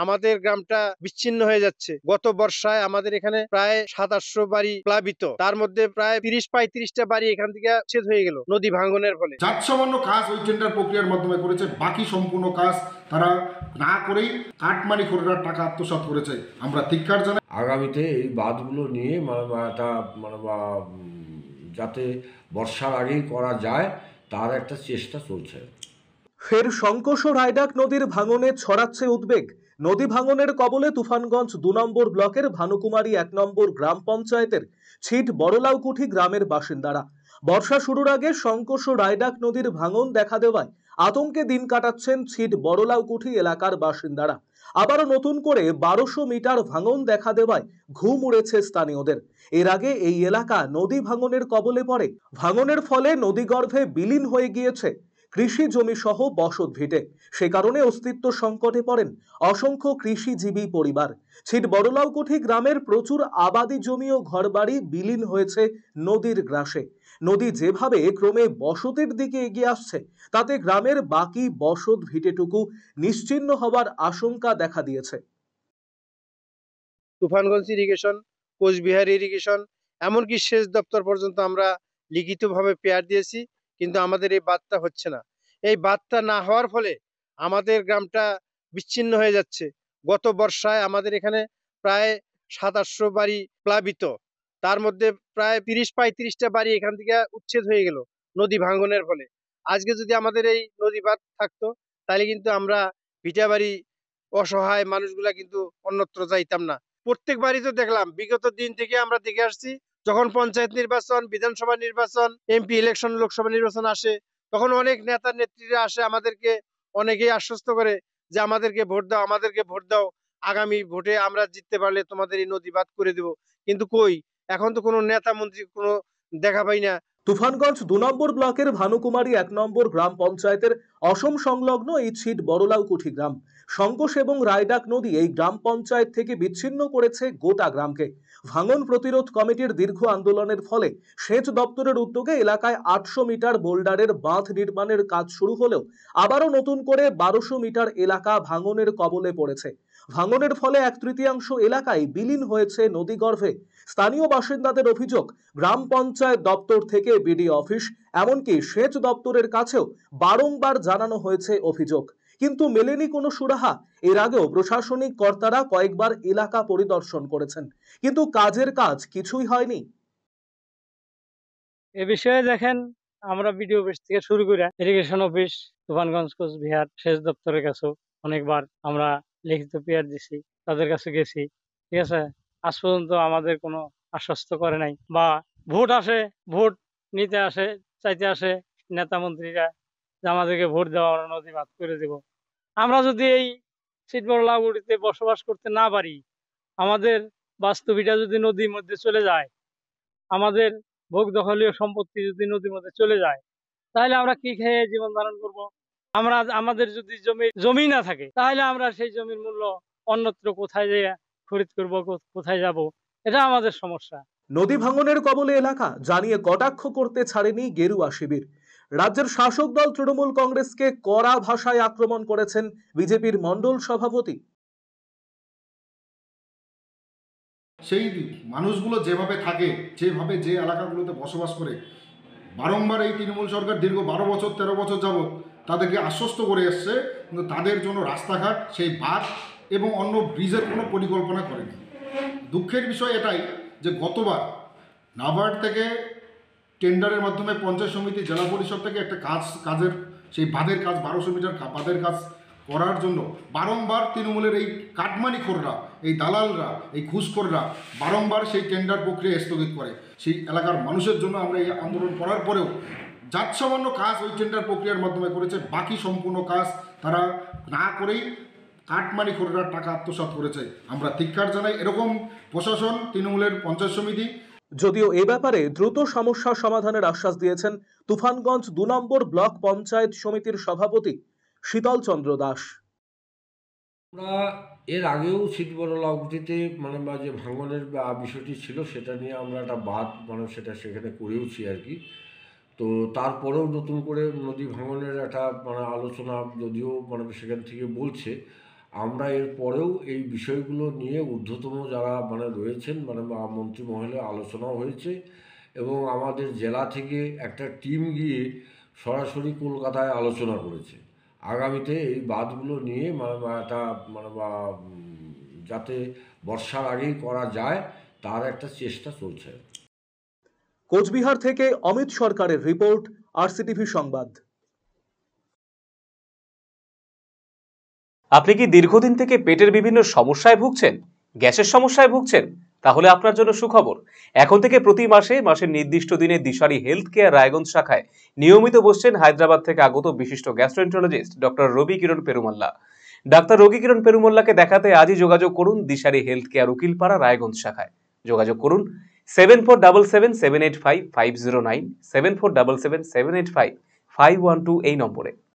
আমাদের গ্রামটা বিচ্ছিন্ন হয়ে যাচ্ছে। গত বর্ষায় আমাদের এখানে প্রায় ৭-৮০০ বাড়ি প্লাবিত, তার মধ্যে প্রায় ৩০-৩৫টা বাড়ি এখান থেকে উচ্ছেদ হয়ে গেল নদী ভাঙ্গনের ফলে। যাৎসামান্য কাজ ওই টেন্ডার প্রক্রিয়ার মাধ্যমে করেছে, বাকি সম্পূর্ণ কাজ তারা না করেই কাটমানিখোররা টাকা আত্মসাৎ করেছে। আমরা ধিক্কার জানাই। আগামীতে এই বাঁধগুলো নিয়ে একটা যাতে বর্ষার আগেই করা যায় তার একটা চেষ্টা চলছে। ফের শঙ্কোষ রায়ডাক নদীর ভাঙনে ছড়াচ্ছে উদ্বেগ। নদী ভাঙনের কবলে তুফানগঞ্জ ২ নম্বর ব্লকের ভানুকুমারী ১ নম্বর গ্রাম পঞ্চায়েতের ছিট বড়লাউকুঠি গ্রামের বাসিন্দারা। বর্ষা শুরুর আগে শঙ্কোষ রায়ডাক নদীর ভাঙন দেখা দেওয়ায় আতঙ্কে দিন কাটাচ্ছেন ছিট বড়লাউকুঠি এলাকার বাসিন্দারা। আবারও নতুন করে ১২০০ মিটার ভাঙন দেখা দেওয়ায় ঘুম উড়েছে স্থানীয়দের। এর আগে এই এলাকা নদী ভাঙনের কবলে পড়ে। ভাঙনের ফলে নদীগর্ভে বিলীন হয়ে গিয়েছে কৃষি জমি সহ বসত ভিটে। সে কারণে অস্তিত্ব সংকটে পড়েন অসংখ্য কৃষিজীবী পরিবার। ছিট বড়লাউকুঠি গ্রামের প্রচুর আবাদি জমি ও ঘরবাড়ি বিলীন হয়েছে নদীর গ্রাসে। নদী যেভাবে ক্রমে বসতির দিকে এগিয়ে আসছে তাতে গ্রামের বাকি বসত ভিটেটুকু নিশ্চিহ্ন হওয়ার আশঙ্কা দেখা দিয়েছে। তুফানগঞ্জ ইরিগেশন, কোচবিহার ইরিগেশন, এমনকি সেচ দপ্তর পর্যন্ত আমরা লিখিতভাবে পেয়ার দিয়েছি, কিন্তু আমাদের এই বাঁধটা হচ্ছে না। এই বাঁধটা না হওয়ার ফলে আমাদের গ্রামটা বিচ্ছিন্ন হয়ে যাচ্ছে। গত বর্ষায় আমাদের এখানে প্রায় ৭-৮০০ বাড়ি প্লাবিত, তার মধ্যে প্রায় ৩০-৩৫টা বাড়ি এখান থেকে উচ্ছেদ হয়ে গেল নদী ভাঙ্গনের ফলে। আজকে যদি আমাদের এই নদী বাঁধ থাকতো তাহলে কিন্তু আমরা ভিটা বাড়ি অসহায় মানুষগুলা কিন্তু অন্যত্র যাইতাম না। প্রত্যেক বাড়ি তো দেখলাম, বিগত দিন থেকে আমরা দেখে আসছি, যখন পঞ্চায়েত নির্বাচন, বিধানসভা নির্বাচন, এমপি ইলেকশন, লোকসভা নির্বাচন আসে, তখন অনেক নেতা নেত্রীরা আসে, আমাদেরকে অনেকেই আশ্বস্ত করে যে আমাদেরকে ভোট দাও, আমাদেরকে ভোট দাও, আগামী ভোটে আমরা জিততে পারলে তোমাদের এই নদী বাদ করে দেব। কিন্তু কই, এখন তো কোনো নেতা মন্ত্রী কোনো দেখা পাই না। তুফানগঞ্জ ২ নম্বর ব্লকের ভানুকুমারী ১ নম্বর গ্রাম পঞ্চায়েতের অসম সংলগ্ন এই ছিট বড়লাউকুঠি গ্রাম। শঙ্কোষ এবং রায়ডাক নদী এই গ্রাম পঞ্চায়েত থেকে বিচ্ছিন্ন করেছে গোটা গ্রামকে। ভাঙন প্রতিরোধ কমিটির দীর্ঘ আন্দোলনের ফলে সেচ দপ্তরের উদ্যোগে এলাকায় ৮০০ মিটার বোল্ডারের বাঁধ নির্মাণের কাজ শুরু হলেও আবারও নতুন করে ১২০০ মিটার এলাকা ভাঙনের কবলে পড়েছে। ভাঙনের ফলে ১/৩ এলাকায় বিলীন হয়েছে নদীগর্ভে। স্থানীয় বাসিন্দাদের অভিযোগ, গ্রাম পঞ্চায়েত দপ্তর থেকে বিডিও অফিস, এমনকি সেচ দপ্তরের কাছেও বারংবার জানানো হয়েছে অভিযোগ, কিন্তু মেলেনি কোনো সুরাহা। এর আগেও প্রশাসনিক কর্তারা কয়েকবার এলাকা পরিদর্শন করেছেন, কিন্তু কাজের কাজ কিছুই হয়নি। এ বিষয়ে দেখেন, আমরা বিডিও অফিস থেকে শুরু করে ইরিগেশন অফিস, তুফানগঞ্জ, কোচবিহার সেচ দপ্তরের কাছেও অনেকবার আমরা লিখিত পেয়ার দিছি, তাদের কাছে গেছি, ঠিক আছে। আজ পর্যন্ত আমাদের কোনো আশ্বস্ত করে নাই। বা ভোট আসে, ভোট নিতে আসে, চাইতে আসে নেতা মন্ত্রীরা যে আমাদেরকে ভোট দেওয়া, আমরা নদী বাদ করে দেব। আমরা যদি এই ছিট বড়লাউকুঠিতে বসবাস করতে না পারি, আমাদের বাস্তবিটা যদি নদীর মধ্যে চলে যায়, আমাদের ভোগ দখলীয় সম্পত্তি যদি নদীর মধ্যে চলে যায়, তাহলে আমরা কি খেয়ে জীবন ধারণ করব? আমাদের যদি জমি না থাকে, তাহলে আমরা সেই জমির মূল্য অন্যত্র কোথায় যেয়ে খরিদ করব, কোথায় যাব, এটা আমাদের সমস্যা। নদী ভাঙনের কবলে এলাকা জানিয়ে কটাক্ষ করতে ছাড়েনি গেরুয়া শিবির। রাজ্যের শাসক দল তৃণমূল কংগ্রেসকে কড়া ভাষায় আক্রমণ করেছেন বিজেপির মণ্ডল সভাপতি। সেই মানুষগুলো যেভাবে থাকে, যেভাবে যে এলাকাগুলোতে বসবাস করে, বারংবার এই তৃণমূল সরকার দীর্ঘ ১২ বছর ১৩ বছর যাবৎ তাদেরকে আশ্বস্ত করে এসছে, কিন্তু তাদের জন্য রাস্তাঘাট, সেই বাঁধ এবং অন্য ব্রিজের কোনো পরিকল্পনা করেনি। দুঃখের বিষয় এটাই যে গতবার নাবার্ড থেকে টেন্ডারের মাধ্যমে পঞ্চায়েত সমিতি, জেলা পরিষদ থেকে একটা কাজের সেই বাঁধের কাজ, ১২০০ মিটার বাঁধের কাজ করার জন্য বারংবার তৃণমূলের এই কাটমানিখোররা, এই দালালরা, এই ঘুষখোররা বারংবার সেই টেন্ডার প্রক্রিয়া স্থগিত করে। সেই এলাকার মানুষের জন্য আমরা এই আন্দোলন করার পরেও যাৎসামান্য কাজ ওই টেন্ডার প্রক্রিয়ার মাধ্যমে করেছে, বাকি সম্পূর্ণ কাজ তারা না করেই কাটমানিখোররা টাকা আত্মসাৎ করেছে। আমরা ধিক্কার জানাই এরকম প্রশাসন, তৃণমূলের পঞ্চায়েত সমিতি। যদিও এ ব্যাপারে দ্রুত সমস্যা সমাধানের আশ্বাস দিয়েছেন তুফানগঞ্জ ২ নম্বর ব্লক পঞ্চায়েত সমিতির সভাপতি শীতল চন্দ্র দাস। আমরা এর আগেও ছিট বড়লাউকুঠিতে যে ভাঙনের বিষয়টি ছিল সেটা নিয়ে আমরা একটা বাদ সেটা সেখানে করেওছি আর কি। তো তারপরেও নতুন করে নদী ভাঙনের একটা আলোচনা যদিও সেখান থেকে বলছে, আমরা এর পরেও এই বিষয়গুলো নিয়ে ঊর্ধ্বতম যারা মানে রয়েছেন মানে মন্ত্রী মহলে আলোচনাও হয়েছে, এবং আমাদের জেলা থেকে একটা টিম গিয়ে সরাসরি কলকাতায় আলোচনা করেছে। আগামীতে এই বাঁধগুলো নিয়ে মানে একটা মানে যাতে বর্ষার আগেই করা যায় তার একটা চেষ্টা চলছে। কোচবিহার থেকে অমিত সরকারের রিপোর্ট, আরসিটিভি সংবাদ। আপনি কি দীর্ঘদিন থেকে পেটের বিভিন্ন সমস্যায় ভুগছেন, গ্যাসের সমস্যায় ভুগছেন? তাহলে আপনার জন্য সুখবর। এখন থেকে প্রতি মাসের নির্দিষ্ট দিনে দিশারি হেলথ কেয়ার রায়গঞ্জ শাখায় নিয়মিত বসছেন হায়দ্রাবাদ থেকে আগত বিশিষ্ট গ্যাস্ট্রোএন্টারোলজিস্ট ডক্টর রবি কিরণ পেরুমাল্লা। ডাক্তার রবি কিরণ পেরুমাল্লাকে দেখাতে আজই যোগাযোগ করুন দিশারি হেলথ কেয়ার উকিলপাড়া রায়গঞ্জ শাখায়। যোগাযোগ করুন 7477785509, 7477785512 এই নম্বরে।